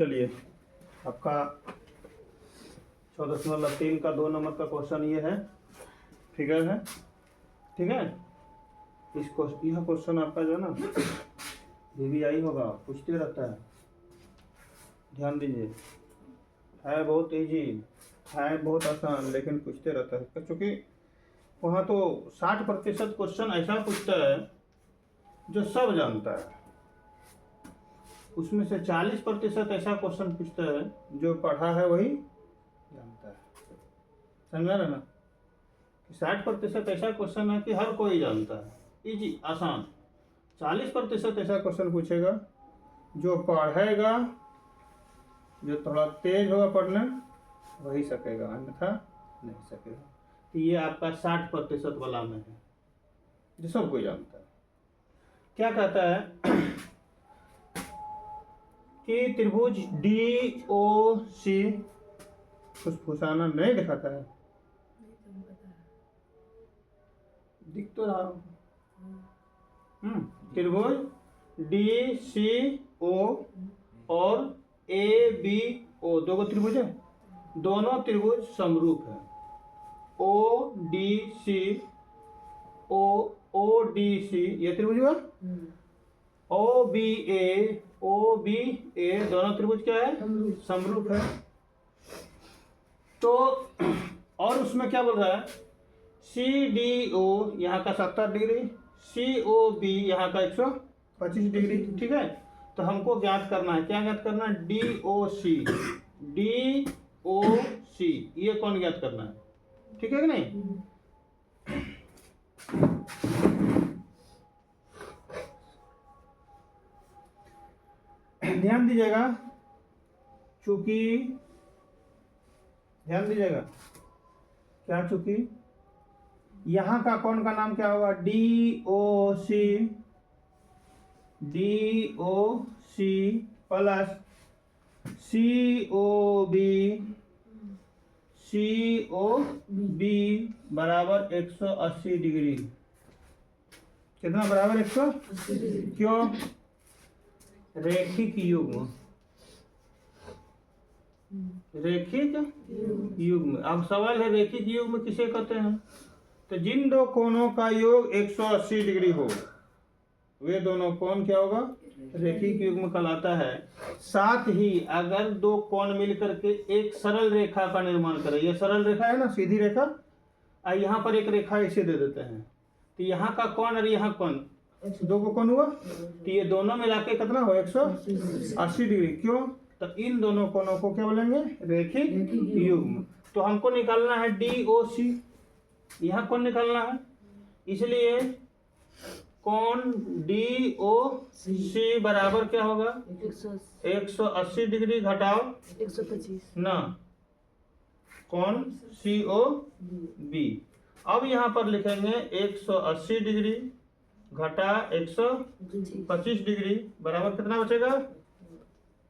चलिए आपका 14.3 का 2 नंबर का क्वेश्चन ये है, फिगर है, ठीक है। यह क्वेश्चन आपका जो है ना VVI होगा, पूछते रहता है, ध्यान दीजिए। है बहुत इजी, है बहुत आसान, लेकिन पूछते रहता है क्योंकि वहाँ तो 60% क्वेश्चन ऐसा पूछता है जो सब जानता है, उसमें से 40% ऐसा क्वेश्चन पूछता है जो पढ़ा है वही जानता है। समझा रहे ना कि 60% ऐसा क्वेश्चन है कि हर कोई जानता है, इजी आसान। 40% ऐसा क्वेश्चन पूछेगा जो पढ़ेगा, जो थोड़ा तेज होगा पढ़ने वही सकेगा, अन्यथा नहीं सकेगा। तो ये आपका 60% वाला में है जो सब कोई जानता है। क्या कहता है कि त्रिभुज DOC, फुसफुसाना नहीं दिखाता है, दिख तो रहा। त्रिभुज DCO और ABO दो त्रिभुज है, दोनों त्रिभुज समरूप है। ODC ये त्रिभुज हुआ, OBA दोनों त्रिभुज क्या है, समरूप है। तो और उसमें क्या बोल रहा है, CDO यहाँ का 70 डिग्री, COB यहाँ का 125 डिग्री, ठीक है। तो हमको ज्ञात करना है, क्या ज्ञात करना है, DOC ये कौन ज्ञात करना है, ठीक है कि नहीं। ध्यान दीजिएगा, चूंकि ध्यान दीजिएगा क्या, चूंकि यहाँ का कौन का नाम क्या होगा, DOC प्लस COB बराबर 180 डिग्री। कितना बराबर 180? क्यों, रैखिक युग्म, रैखिक युग्म। अब सवाल है रैखिक युग्म किसे कहते हैं, तो जिन दो कोणों का योग 180 डिग्री हो वे दोनों कोण क्या होगा, रैखिक युग्म कहलाता है। साथ ही अगर दो कोण मिलकर के एक सरल रेखा का निर्माण करें, ये सरल रेखा है ना, सीधी रेखा, और यहाँ पर एक रेखा ऐसे दे देते हैं, तो यहाँ का कोण और यहाँ कोण, दो को कोण हुआ, तो ये दोनों मिला के कितना हो, 180 डिग्री। क्यों, तो इन दोनों कोणों को क्या बोलेंगे, रैखिक युग्म। तो हमको निकालना है DOC, यहाँ कोण निकालना है, इसलिए कोण DOC बराबर क्या होगा, 180 डिग्री घटाओ 125 ना कोण COB। अब यहाँ पर लिखेंगे 180 डिग्री घटा 125 डिग्री बराबर कितना बचेगा,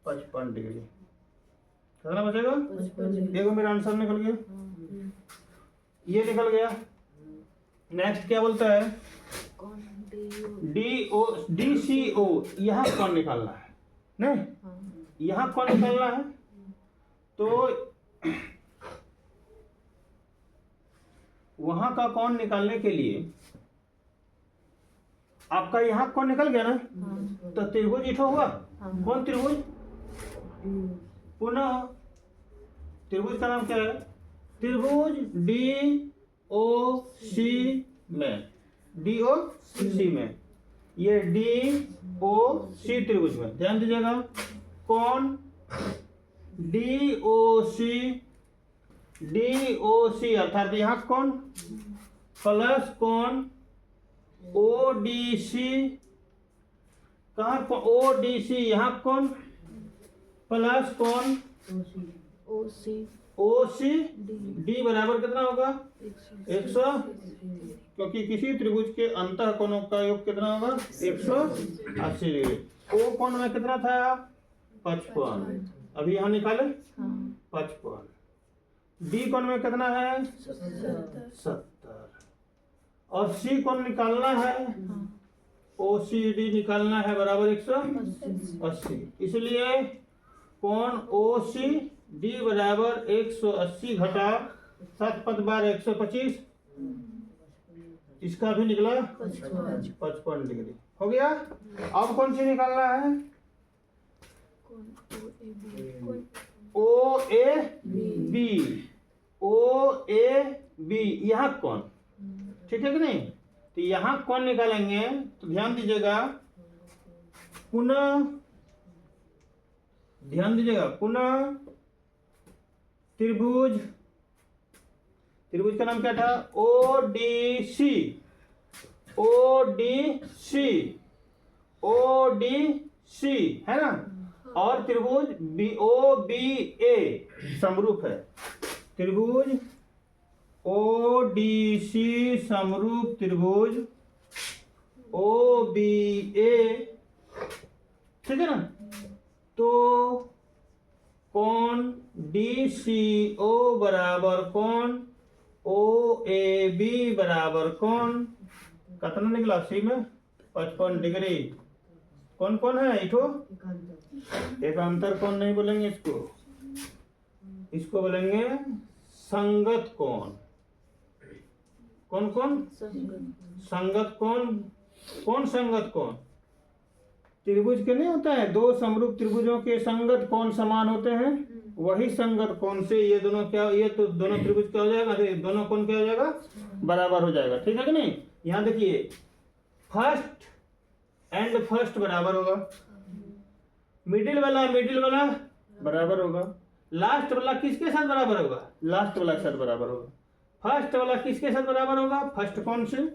55 डिग्री। कितना बचेगा, देखो मेरा आंसर निकल गया, ये निकल गया। नेक्स्ट क्या बोलता है, DCO यहाँ कौन निकालना है, नहीं यहाँ कौन निकालना है, तो वहां का कौन निकालने के लिए आपका यहाँ कौन निकल गया ना, तो त्रिभुज इठो हुआ, कौन त्रिभुज, पुनः त्रिभुज का नाम क्या है, त्रिभुज DOC में, DOC में, ये DOC त्रिभुज में ध्यान दीजिएगा, कौन DOC अर्थात यहाँ कौन प्लस कौन ODC, कहाँ ODC यहाँ कौन प्लस कौन OC D बराबर कितना होगा, 100, क्योंकि किसी त्रिभुज के अंतः कोणों का योग कितना होगा, 180 डिग्री। O कोण में कितना था, 55, अभी यहाँ निकाले 55। D कोण में कितना है, 70, और C कोण निकालना है, OCD निकालना है बराबर 180। इसलिए कोण ओ सी डी बराबर 180 घटा 7 5 12 125, इसका भी निकला 55 डिग्री। हो गया। अब कौन सी निकालना है? ओ A B, O A B, यहाँ कौन, ठीक है कि नहीं? तो यहाँ कौन निकालेंगे तो ध्यान दीजिएगा, पुनः ध्यान दीजिएगा, पुनः त्रिभुज, त्रिभुज का नाम क्या था? O D C, O D C, O D C है ना, और त्रिभुज बी ओ बी ए समरूप है। त्रिभुज ओ डी सी समरूप त्रिभुज ओ बी ए, ठीक है ना? तो कोण डी सी ओ बराबर कोण ओ ए बी बराबर कोण कितना निकला? सी में 55 डिग्री। कौन कौन है? इठो एकांतर कोण नहीं बोलेंगे इसको, इसको बोलेंगे संगत कोण। कौन कौन? संगत कोण। कौन संगत कोण? त्रिभुज के नहीं होता है, दो समरूप त्रिभुजों के संगत कोण समान होते हैं, वही संगत कोण से ये दोनों क्या, ये तो दोनों त्रिभुज क्या हो जाएगा, दोनों कोण क्या हो जाएगा? बराबर हो जाएगा, ठीक है कि नहीं? यहाँ देखिए, फर्स्ट एंड फर्स्ट बराबर होगा, मिडिल वाला बराबर होगा, लास्ट वाला किसके साथ बराबर होगा? लास्ट वाला के साथ बराबर होगा। फर्स्ट वाला किसके साथ बराबर होगा? फर्स्ट कोण से।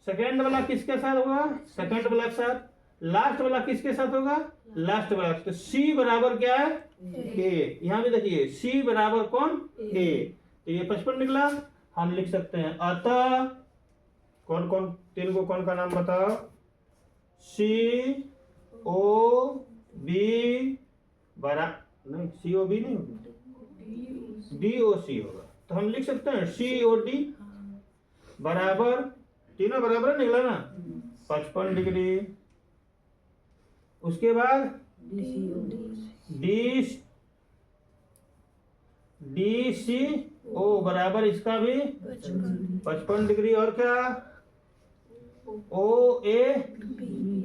सेकेंड वाला किसके साथ होगा? सेकेंड वाला के साथ। लास्ट वाला किसके साथ होगा? लास्ट वाला। तो सी बराबर क्या है? ए। यहाँ भी देखिए, सी बराबर कौन? ए। तो ये 55 निकला। हम लिख सकते हैं अतः कौन कौन, तीन को कौन का नाम बताओ? सी ओ बी बरा नहीं, सी ओ बी नहीं होगा, डी ओ सी होगा। तो हम लिख सकते हैं सी ओ डी बराबर, तीनों बराबर निकला ना, 55 डिग्री। उसके बाद डी सी ओ बराबर इसका भी 55 डिग्री। और क्या? ओ ए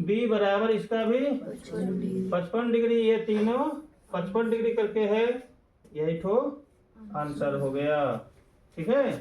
बी बराबर इसका भी 55 डिग्री। ये तीनों 55 डिग्री करके है, यही तो आंसर हो गया, ठीक है।